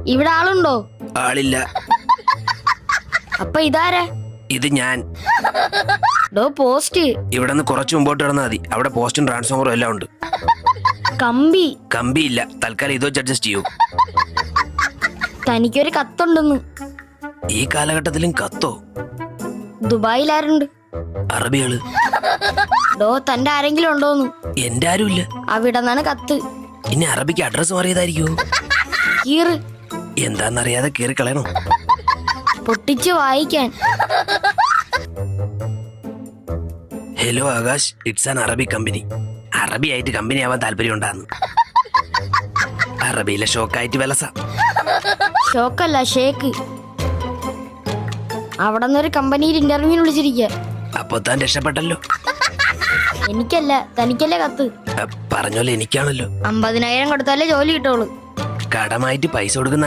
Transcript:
ഇവിടെ ആളുണ്ടോ? ആളില്ല. അപ്പൊ ഇതാരാ? ഇത് ഞാൻ. പോസ്റ്റ്. ഇവിടെ നിന്ന് കുറച്ച് മുമ്പോട്ട് കിടന്നാൽ മതി. അവിടെ പോസ്റ്റും ട്രാൻസ്ഫോമറും എല്ലാം ഉണ്ട്. കമ്പി? കമ്പിയില്ല. തൽക്കാലം ഇത് വെച്ച് അഡ്ജസ്റ്റ് ചെയ്യൂ. തനിക്കൊരു കത്തുണ്ടെന്ന്. ഈ കാലഘട്ടത്തിലും കത്തോ? ദുബായിൽ ആരുണ്ട്? അറബികള്. തന്റെ ആരെങ്കിലും ഉണ്ടോന്ന്? എന്റെ ആരുമില്ല. അവിടെ നിന്നാണ് കത്ത്. ഇനി അറബിക്ക് അഡ്രസ് മാറിയതായിരിക്കോ? കീറ്. എന്താന്നറിയാതെ കീറി കളയണോ? പൊട്ടിച്ച് വായിക്കാൻ. ഹലോ ആകാശ്, ഇറ്റ്സ് ആൻ അറബി കമ്പനി. അറബി ആയിട്ട് കമ്പനി ആവാൻ താല്പര്യം ഉണ്ടാന്ന്. അറബിയിലെ ഷോക്കായിട്ട് വിലസ. ഷോക്കല്ല, ഷേക്ക്. അവിടെ നിന്നൊരു കമ്പനിയിൽ ഇന്റർവ്യൂവിന് വിളിച്ചിരിക്കുക. അപ്പൊ താൻ രക്ഷപ്പെട്ടല്ലോ. എനിക്കല്ല, തനിക്കല്ലേ കത്ത്. പറഞ്ഞോലെ എനിക്കാണല്ലോ. 50,000 കൊടുത്താലേ ജോലി കിട്ടുള്ളൂ. കടമായിട്ട് പൈസ കൊടുക്കുന്ന